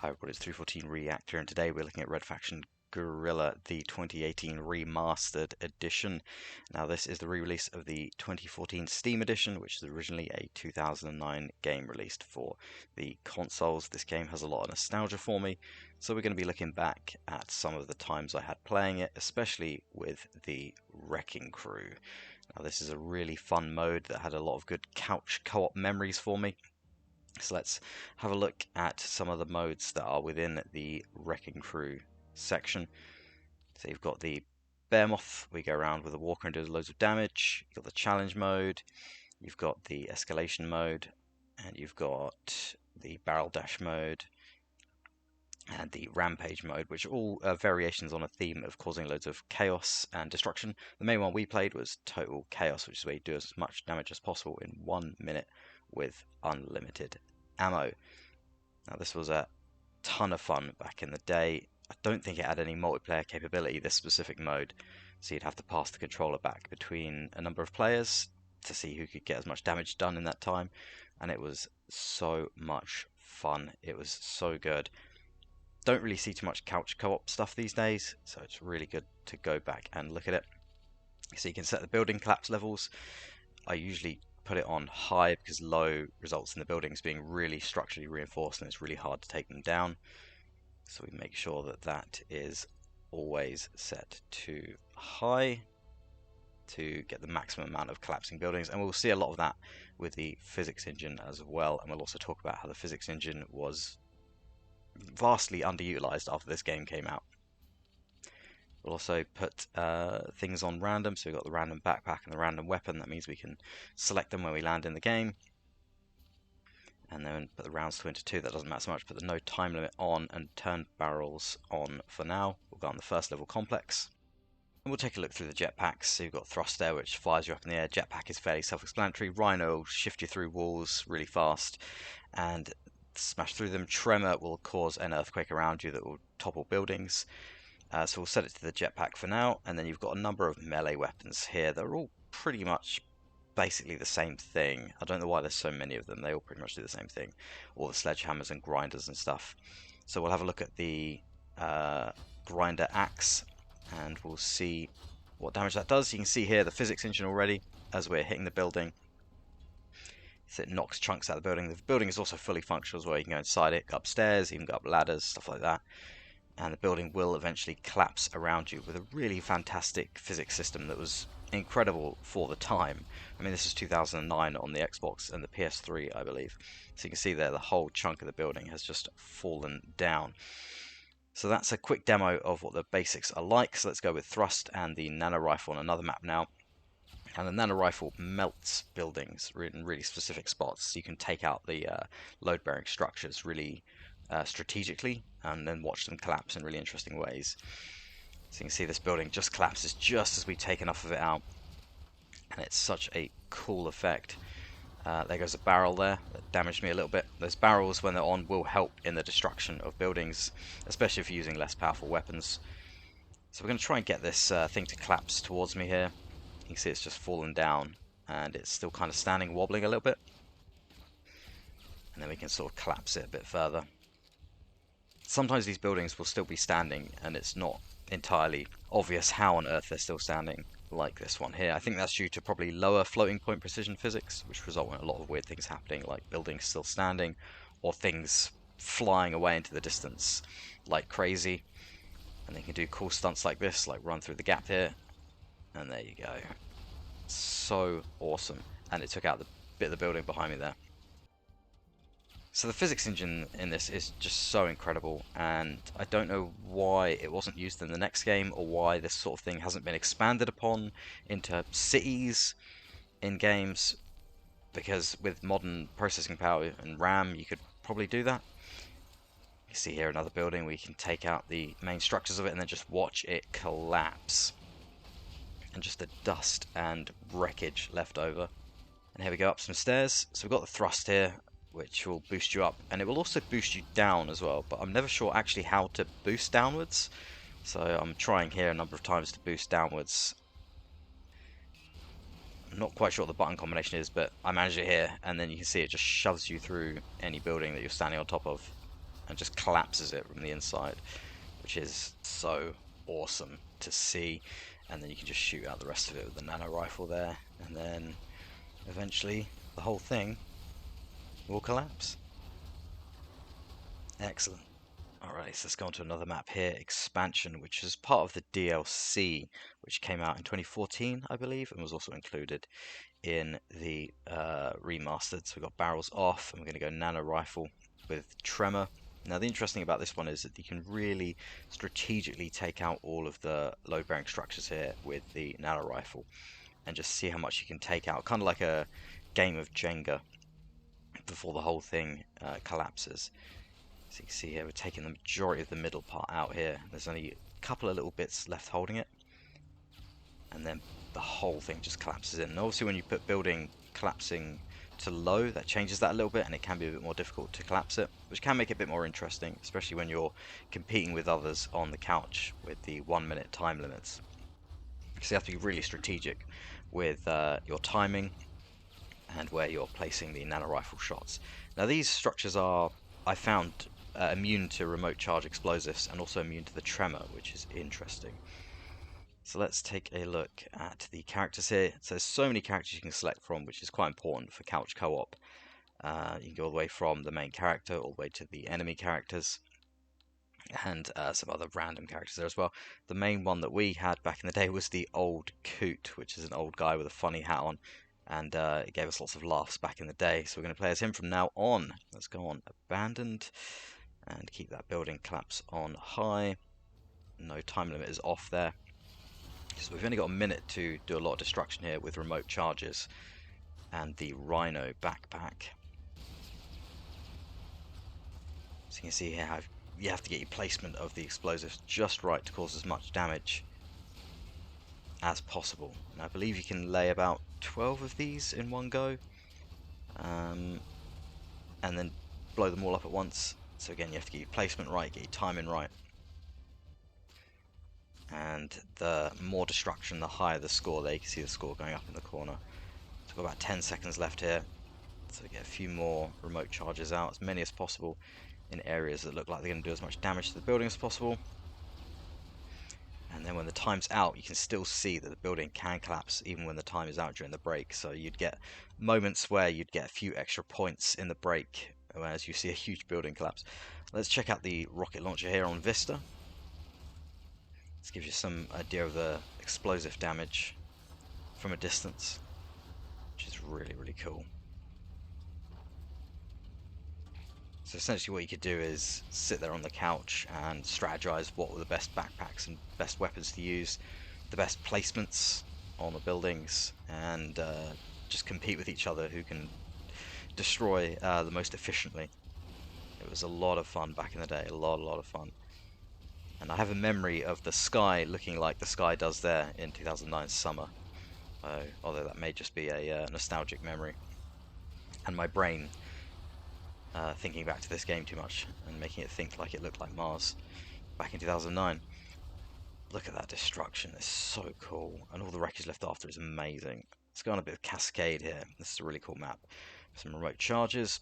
Hi everybody, it's 314 Reactor, and today we're looking at Red Faction Guerrilla, the 2018 Remastered Edition. Now this is the re-release of the 2014 Steam Edition, which is originally a 2009 game released for the consoles. This game has a lot of nostalgia for me, so we're going to be looking back at some of the times I had playing it, especially with the Wrecking Crew. Now this is a really fun mode that had a lot of good couch co-op memories for me. So let's have a look at some of the modes that are within the Wrecking Crew section. So you've got the Behemoth, we go around with a walker and do loads of damage. You've got the challenge mode, you've got the escalation mode, and you've got the barrel dash mode, and the rampage mode, which are all variations on a theme of causing loads of chaos and destruction. The main one we played was total chaos, which is where you do as much damage as possible in 1 minute with unlimited ammo. Now this was a ton of fun back in the day. I don't think it had any multiplayer capability, this specific mode, so you'd have to pass the controller back between a number of players to see who could get as much damage done in that time, and it was so much fun. It was so good. Don't really see too much couch co-op stuff these days, so it's really good to go back and look at it. So you can set the building collapse levels. I usually put it on high because low results in the buildings being really structurally reinforced and it's really hard to take them down. So we make sure that that is always set to high to get the maximum amount of collapsing buildings, and we'll see a lot of that with the physics engine as well, and we'll also talk about how the physics engine was vastly underutilized after this game came out. We'll also put things on random, so we've got the random backpack and the random weapon. That means we can select them when we land in the game. And then put the rounds to into 2, that doesn't matter so much. Put the no time limit on and turn barrels on for now. We'll go on the first level complex. And we'll take a look through the jetpacks. So you've got thrust there, which fires you up in the air. Jetpack is fairly self-explanatory. Rhino will shift you through walls really fast and smash through them. Tremor will cause an earthquake around you that will topple buildings. So we'll set it to the jetpack for now, and then you've got a number of melee weapons here. They're all pretty much basically the same thing. I don't know why there's so many of them. They all pretty much do the same thing. All the sledgehammers and grinders and stuff. So we'll have a look at the grinder axe, and we'll see what damage that does. You can see here the physics engine already as we're hitting the building. So it knocks chunks out of the building. The building is also fully functional as well. You can go inside it, go upstairs, even go up ladders, stuff like that. And the building will eventually collapse around you with a really fantastic physics system that was incredible for the time. I mean, this is 2009 on the Xbox and the PS3, I believe. So you can see there the whole chunk of the building has just fallen down. So that's a quick demo of what the basics are like. So let's go with thrust and the nano rifle on another map now. And the nano rifle melts buildings in really specific spots. So you can take out the load-bearing structures really strategically and then watch them collapse in really interesting ways. So you can see this building just collapses just as we take enough of it out, and it's such a cool effect. There goes a barrel there that damaged me a little bit. Those barrels, when they're on, will help in the destruction of buildings, especially if you're using less powerful weapons. So we're going to try and get this thing to collapse towards me here. You can see it's just fallen down and it's still kind of standing, wobbling a little bit, and then we can sort of collapse it a bit further. Sometimes these buildings will still be standing and it's not entirely obvious how on earth they're still standing, like this one here. I think that's due to probably lower floating point precision physics, which result in a lot of weird things happening, like buildings still standing or things flying away into the distance like crazy. And they can do cool stunts like this, like run through the gap here, and there you go. So awesome. And it took out the bit of the building behind me there. So the physics engine in this is just so incredible, and I don't know why it wasn't used in the next game, or why this sort of thing hasn't been expanded upon into cities in games, because with modern processing power and RAM you could probably do that. You see here another building where you can take out the main structures of it and then just watch it collapse. And just the dust and wreckage left over. And here we go up some stairs. So we've got the thrust here, which will boost you up, and it will also boost you down as well, but I'm never sure actually how to boost downwards, so I'm trying here a number of times to boost downwards. I'm not quite sure what the button combination is, but I managed it here, and then you can see it just shoves you through any building that you're standing on top of. and just collapses it from the inside, which is so awesome to see. And then you can just shoot out the rest of it with the nano rifle there, and then eventually the whole thing will collapse. Excellent. Alright, so let's go on to another map here, Expansion, which is part of the DLC, which came out in 2014, I believe, and was also included in the remastered. So we've got barrels off, and we're going to go nano rifle with tremor. Now the interesting about this one is that you can really strategically take out all of the load-bearing structures here with the nano rifle, and just see how much you can take out, kind of like a game of Jenga before the whole thing collapses. So you can see here we're taking the majority of the middle part out here. There's only a couple of little bits left holding it, and then the whole thing just collapses in. And obviously when you put building collapsing to low, that changes that a little bit, and it can be a bit more difficult to collapse it, which can make it a bit more interesting, especially when you're competing with others on the couch with the 1 minute time limits. So you have to be really strategic with your timing and where you're placing the nano rifle shots. Now these structures are, I found, immune to remote charge explosives and also immune to the tremor, which is interesting. So let's take a look at the characters here. So there's so many characters you can select from, which is quite important for couch co-op. You can go all the way from the main character all the way to the enemy characters, and some other random characters there as well. The main one that we had back in the day was the old Coot, which is an old guy with a funny hat on, and it gave us lots of laughs back in the day. So we're going to play as him from now on. Let's go on Abandoned and keep that building collapse on high. No time limit is off there. So we've only got a minute to do a lot of destruction here with remote charges and the Rhino backpack. So you can see here how you have to get your placement of the explosives just right to cause as much damage as possible. And I believe you can lay about 12 of these in one go, and then blow them all up at once. So again, you have to get your placement right, get your timing right, and the more destruction, the higher the score. There you can see the score going up in the corner. So we've got about 10 seconds left here, so get a few more remote charges out, as many as possible, in areas that look like they're going to do as much damage to the building as possible. And then when the time's out, you can still see that the building can collapse even when the time is out during the break. So you'd get moments where you'd get a few extra points in the break as you see a huge building collapse. Let's check out the rocket launcher here on Vista. This gives you some idea of the explosive damage from a distance, which is really, really cool. So essentially what you could do is sit there on the couch and strategize what were the best backpacks and best weapons to use, the best placements on the buildings, and just compete with each other who can destroy the most efficiently. It was a lot of fun back in the day, a lot of fun. And I have a memory of the sky looking like the sky does there in 2009's summer, although that may just be a nostalgic memory. And my brain thinking back to this game too much and making it think like it looked like Mars back in 2009. Look at that destruction, it's so cool, and all the wreckage left after is amazing. Let's go on a bit of Cascade here. This is a really cool map. Some remote charges.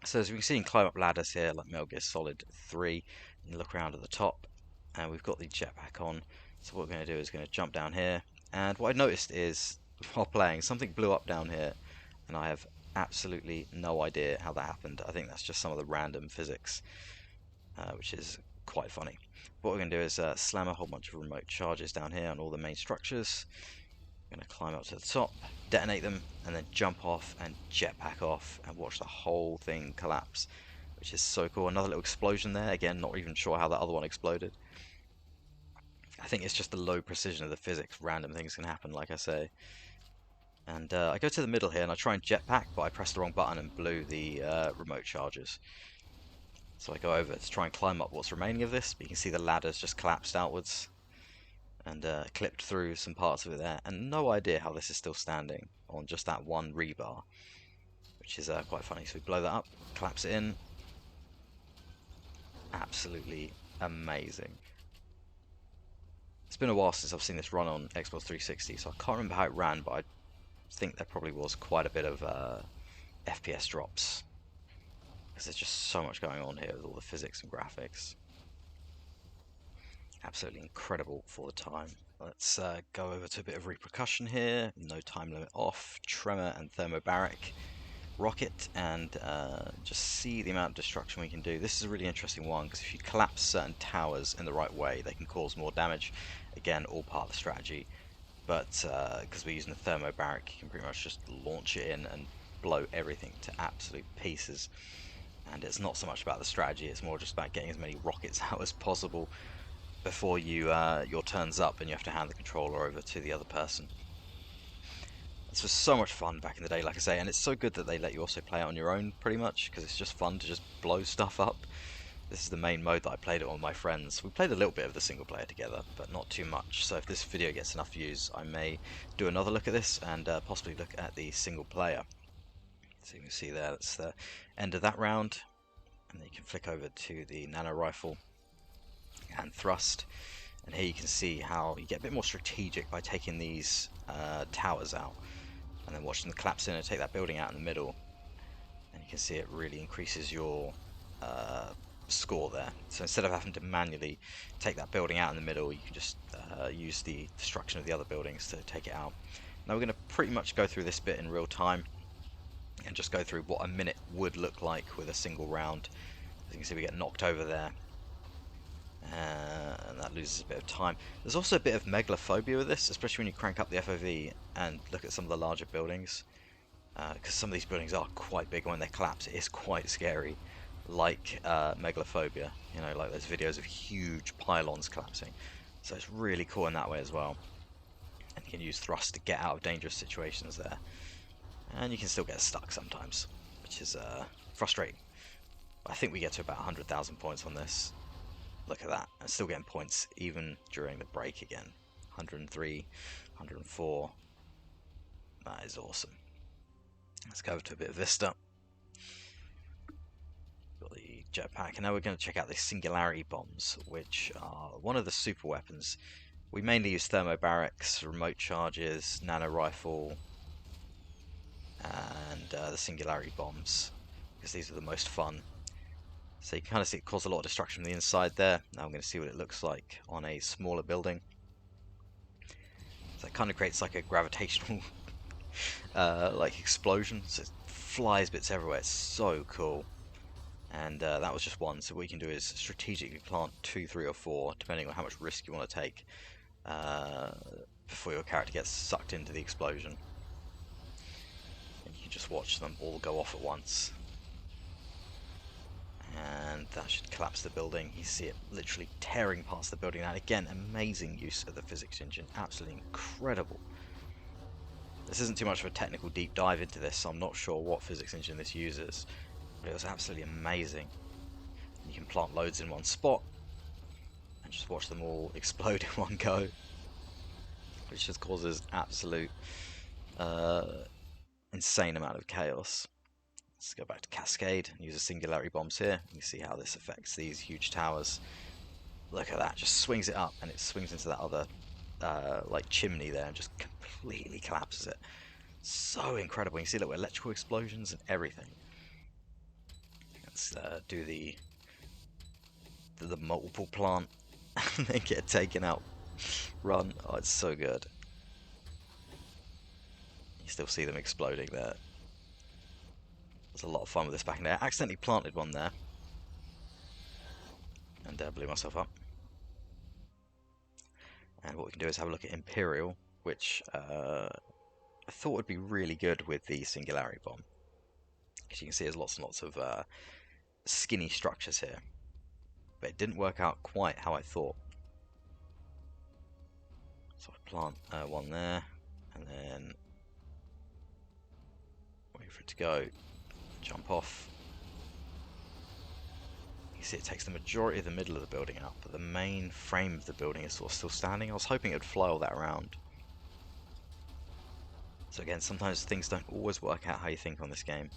So as we can see, you can climb up ladders here like Metal Gear Solid 3, and look around at the top, and we've got the jetpack on. So what we're going to do is going to jump down here, and what I noticed is while playing, something blew up down here, and I have absolutely no idea how that happened. I think that's just some of the random physics, which is quite funny. What we're going to do is slam a whole bunch of remote charges down here on all the main structures. I'm going to climb up to the top, detonate them, and then jump off and jetpack off and watch the whole thing collapse, which is so cool. Another little explosion there. Again, not even sure how that other one exploded. I think it's just the low precision of the physics. Random things can happen, like I say. And I go to the middle here and I try and jetpack, but I pressed the wrong button and blew the remote charges. So I go over to try and climb up what's remaining of this, but you can see the ladders just collapsed outwards and clipped through some parts of it there, and no idea how this is still standing on just that one rebar, which is quite funny. So we blow that up, collapse it in. Absolutely amazing. It's been a while since I've seen this run on Xbox 360, so I can't remember how it ran, but I think there probably was quite a bit of FPS drops. because there's just so much going on here with all the physics and graphics. Absolutely incredible for the time. Let's go over to a bit of repercussion here. No time limit off, tremor and thermobaric rocket, and just see the amount of destruction we can do. This is a really interesting one because if you collapse certain towers in the right way, they can cause more damage. Again, all part of the strategy, but because we're using the thermobaric, you can pretty much just launch it in and blow everything to absolute pieces. And it's not so much about the strategy, it's more just about getting as many rockets out as possible before your turn's up and you have to hand the controller over to the other person. This was so much fun back in the day, like I say, and it's so good that they let you also play it on your own, pretty much, because it's just fun to just blow stuff up. This is the main mode that I played it on with my friends. We played a little bit of the single player together, but not too much, so if this video gets enough views, I may do another look at this and possibly look at the single player. So you can see there, that's the end of that round, and then you can flick over to the nano rifle and thrust, and here you can see how you get a bit more strategic by taking these towers out and then watching them collapse in and take that building out in the middle, and you can see it really increases your score there. So instead of having to manually take that building out in the middle, you can just use the destruction of the other buildings to take it out. Now we're going to pretty much go through this bit in real time and just go through what a minute would look like with a single round. As you can see, we get knocked over there, and that loses a bit of time. There's also a bit of megalophobia with this, especially when you crank up the FOV and look at some of the larger buildings, because some of these buildings are quite big. When they collapse, it is quite scary, like megalophobia, you know, like those videos of huge pylons collapsing. So it's really cool in that way as well, and you can use thrust to get out of dangerous situations there, and you can still get stuck sometimes, which is frustrating. I think we get to about 100,000 points on this. Look at that, I'm still getting points even during the break again. 103, 104. That is awesome. Let's go over to a bit of Vista. Got the jetpack, and now we're going to check out the singularity bombs, which are one of the super weapons. We mainly use thermobarics, remote charges, nano rifle, and the singularity bombs, because these are the most fun. So you can kind of see it cause a lot of destruction from the inside there. Now I'm going to see what it looks like on a smaller building. So it kind of creates like a gravitational like explosion. So it flies bits everywhere. It's so cool. And that was just one. So what you can do is strategically plant 2, 3, or 4, depending on how much risk you want to take, before your character gets sucked into the explosion. And you can just watch them all go off at once. And that should collapse the building. You see it literally tearing past the building. And again, amazing use of the physics engine. Absolutely incredible. This isn't too much of a technical deep dive into this, so I'm not sure what physics engine this uses, but it was absolutely amazing. You can plant loads in one spot and just watch them all explode in one go, which just causes absolute insane amount of chaos. Let's go back to Cascade and use the singularity bombs here. You see how this affects these huge towers. Look at that, just swings it up, and it swings into that other like chimney there and just completely collapses it. So incredible. You see little electrical explosions and everything. Let's do the multiple plant and then get taken out. Run. Oh, it's so good. You still see them exploding there. There's a lot of fun with this back in there. I accidentally planted one there and blew myself up. And what we can do is have a look at Imperial, which I thought would be really good with the Singularity Bomb. As you can see, there's lots and lots of skinny structures here. But it didn't work out quite how I thought. So I plant one there, and then wait for it to go. Jump off. You see it takes the majority of the middle of the building out, but the main frame of the building is sort of still standing. I was hoping it would fly all that around. So again, sometimes things don't always work out how you think on this game.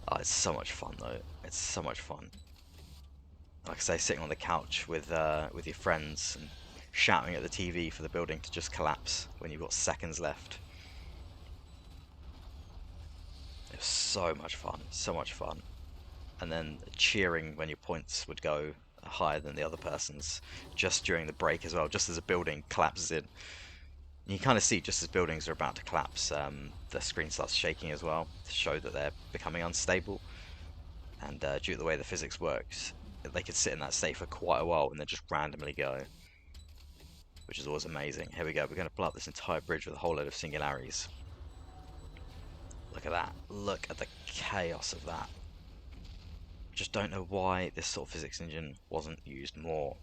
Oh, it's so much fun though. It's so much fun. Like I say, sitting on the couch with your friends and shouting at the TV for the building to just collapse when you've got seconds left. It was so much fun, so much fun. And then cheering when your points would go higher than the other person's just during the break as well, just as a building collapses in. You kind of see just as buildings are about to collapse, the screen starts shaking as well to show that they're becoming unstable. And due to the way the physics works, they could sit in that state for quite a while and then just randomly go, which is always amazing. Here we go, we're going to blow up this entire bridge with a whole load of singularities. Look at that. Look at the chaos of that. Just don't know why this sort of physics engine wasn't used more.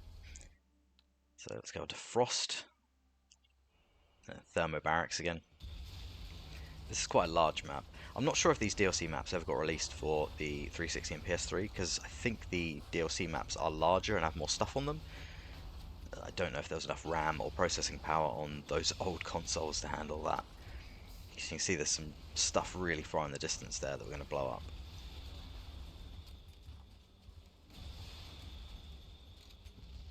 So let's go to Frost. Thermobarracks again. This is quite a large map. I'm not sure if these DLC maps ever got released for the 360 and PS3, because I think the DLC maps are larger and have more stuff on them. I don't know if there was enough RAM or processing power on those old consoles to handle that. You can see there's some stuff really far in the distance there that we're going to blow up.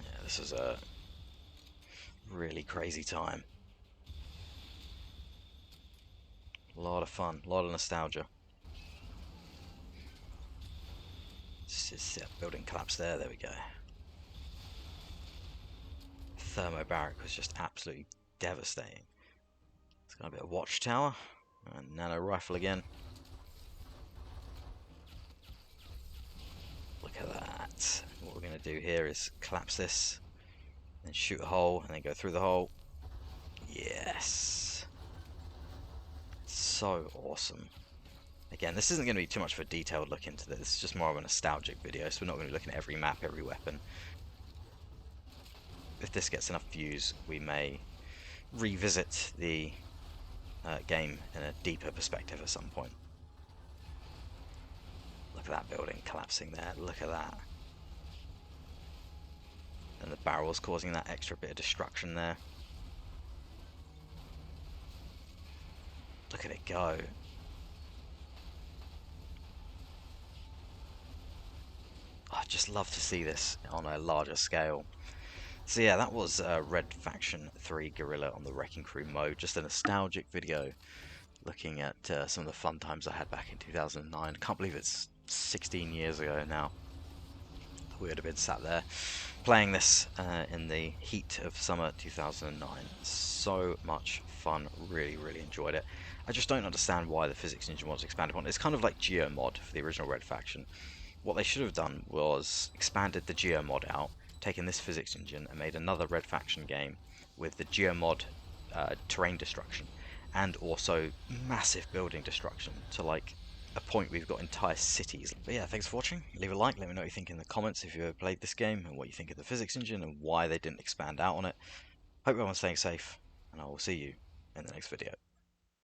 Yeah, this was a really crazy time. A lot of fun, a lot of nostalgia. Just building collapse there, there we go. Thermobarrack was just absolutely devastating. It's got a bit of watchtower, and nano rifle again. Look at that. What we're going to do here is collapse this, then shoot a hole, and then go through the hole. Yes! So awesome. Again, this isn't going to be too much of a detailed look into this, it's just more of a nostalgic video, so we're not going to be looking at every map, every weapon. If this gets enough views, we may revisit the game in a deeper perspective at some point. Look at that building collapsing there, look at that. And the barrels causing that extra bit of destruction there. Look at it go. I'd just love to see this on a larger scale. So yeah, that was Red Faction 3 Guerrilla on the Wrecking Crew mode. Just a nostalgic video looking at some of the fun times I had back in 2009. I can't believe it's 16 years ago now. We would have been sat there playing this in the heat of summer 2009. So much fun, really, really enjoyed it. I just don't understand why the physics engine was expanded upon. It's kind of like Geomod for the original Red Faction. What they should have done was expanded the Geomod out, taken this physics engine and made another Red Faction game with the Geomod terrain destruction and also massive building destruction to like a point we've got entire cities. But yeah, thanks for watching. Leave a like, let me know what you think in the comments if you ever played this game and what you think of the physics engine and why they didn't expand out on it. Hope everyone's staying safe, and I will see you in the next video.